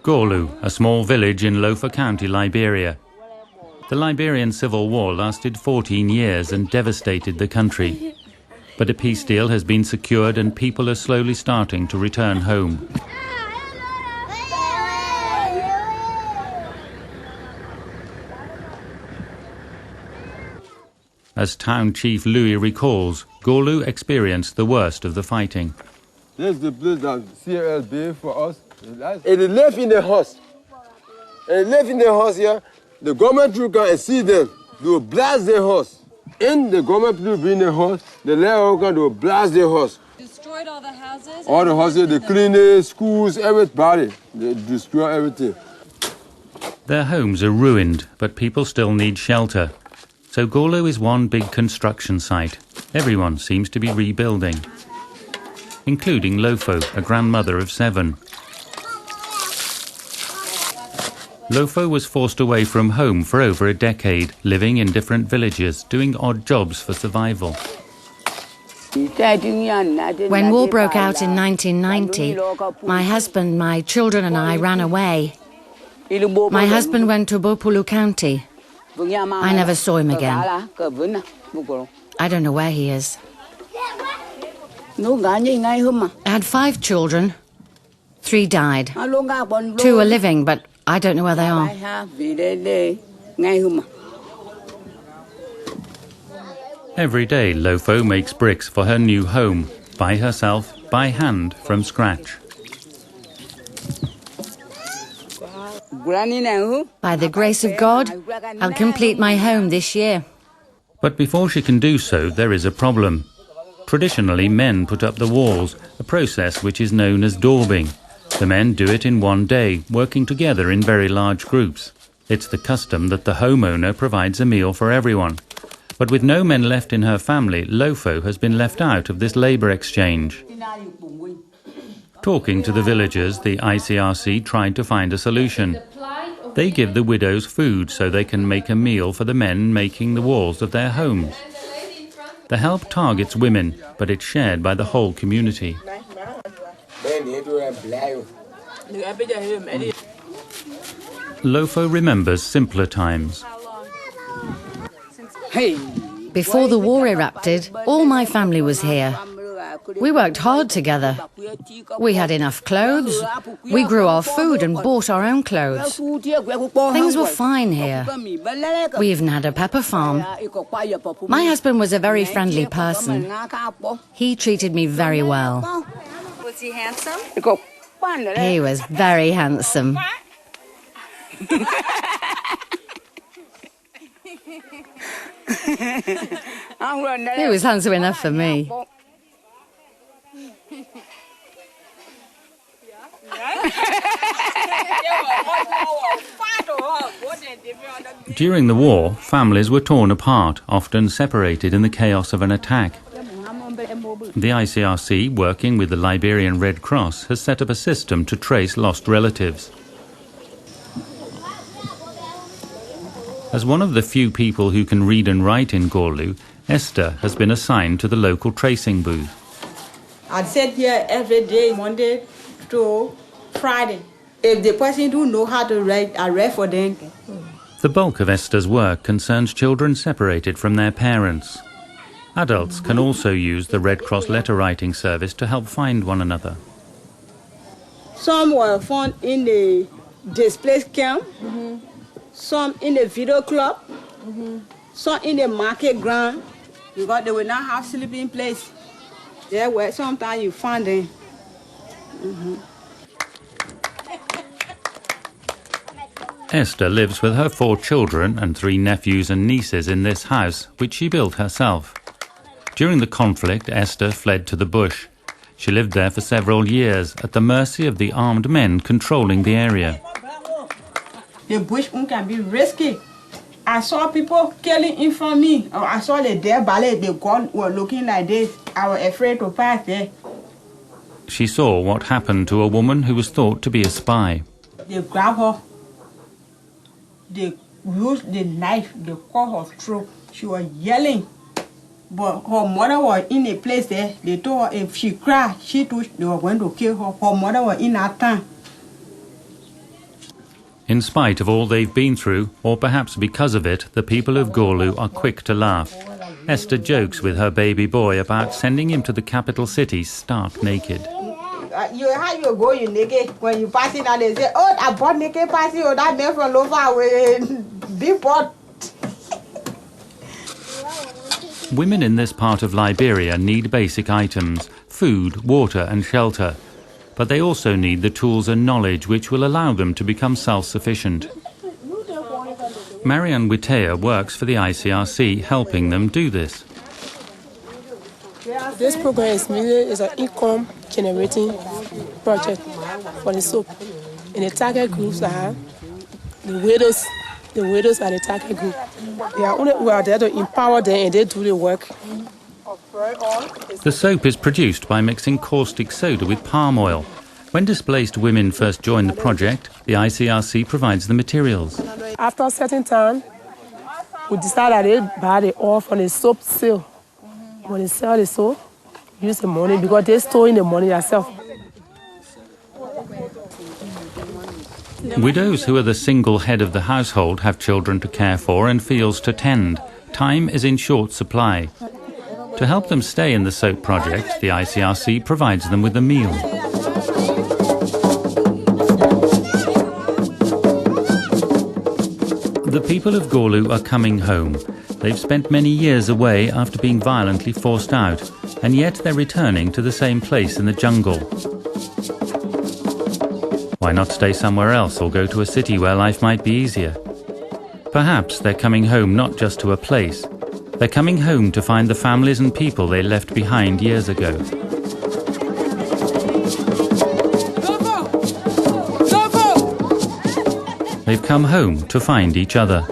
Gorlu, a small village in Lofa County, Liberia. The Liberian Civil War lasted 14 years and devastated the country. But a peace deal has been secured and people are slowly starting to return home. As Town Chief Louis recalls, Gorlu experienced the worst of the fighting. This is the place that ICRC built for us. It live in the house. And live in the house here. The government will come and see them. They will blast their house. And the government will be in the house. The land will blast their house. Destroyed all the houses? All the houses, the clinics, schools, everybody. They destroy everything. Their homes are ruined, but people still need shelter. So Gorlu is one big construction site. Everyone seems to be rebuilding, including Lofo, a grandmother of 7. Lofo was forced away from home for over a decade, living in different villages, doing odd jobs for survival. When war broke out in 1990, my husband, my children and I ran away. My husband went to Bopulu County. I never saw him again. I don't know where he is. I had 5 children. 3 died. 2 are living, but I don't know where they are. Every day, Lofo makes bricks for her new home, by herself, by hand, from scratch. By the grace of God, I'll complete my home this year. But before she can do so, there is a problem. Traditionally, men put up the walls, a process which is known as daubing. The men do it in one day, working together in very large groups. It's the custom that the homeowner provides a meal for everyone. But with no men left in her family, Lofo has been left out of this labour exchange. Talking to the villagers, the ICRC tried to find a solution. They give the widows food so they can make a meal for the men making the walls of their homes. The help targets women, but it's shared by the whole community. Lofo remembers simpler times. Before the war erupted, all my family was here. We worked hard together. We had enough clothes. We grew our food and bought our own clothes. Things were fine here. We even had a pepper farm. My husband was a very friendly person. He treated me very well. Was he handsome? He was very handsome. He was handsome enough for me. During the war, families were torn apart, often separated in the chaos of an attack. The ICRC, working with the Liberian Red Cross, has set up a system to trace lost relatives. As one of the few people who can read and write in Gorlu, Esther has been assigned to the local tracing booth. I sit here every day, Monday to Friday. If the person don't know how to write, I write for them. The bulk of Esther's work concerns children separated from their parents. Adults can also use the Red Cross letter writing service to help find one another. Some were found in the displaced camp, some in the video club, some in the market ground, because they will not have sleeping place. There where sometimes you find them. Esther lives with her 4 children and 3 nephews and nieces in this house, which she built herself. During the conflict, Esther fled to the bush. She lived there for several years, at the mercy of the armed men controlling the area. The bush can be risky. I saw people killing in front of me. Or I saw the dead body, the gun were looking like this. I was afraid to pass there. She saw what happened to a woman who was thought to be a spy. They grabbed her. They used the knife, they cut her throat. She was yelling. But her mother was in a place there. They told her if she cried, they were going to kill her. Her mother was in that town. In spite of all they've been through, or perhaps because of it, the people of Gorlu are quick to laugh. Esther jokes with her baby boy about sending him to the capital city stark naked. How you go, you naked? When you pass in and they say, oh, that bought naked passing, or that man from Lova with big pot. Women in this part of Liberia need basic items, food, water and shelter. But they also need the tools and knowledge which will allow them to become self-sufficient. Marianne Witea works for the ICRC, helping them do this. This program is an income generating project for the soap. In the target groups are the widows are the target group. We are there to empower them and they do the work. The soap is produced by mixing caustic soda with palm oil. When displaced women first join the project, the ICRC provides the materials. After a certain time, we decide that they buy the oil from the soap sale. When they sell the soap, use the money because they store in the money themselves. Widows who are the single head of the household have children to care for and fields to tend. Time is in short supply. To help them stay in the soap project, the ICRC provides them with a meal. The people of Gorlu are coming home. They've spent many years away after being violently forced out, and yet they're returning to the same place in the jungle. Why not stay somewhere else or go to a city where life might be easier? Perhaps they're coming home not just to a place. They're coming home to find the families and people they left behind years ago. They've come home to find each other.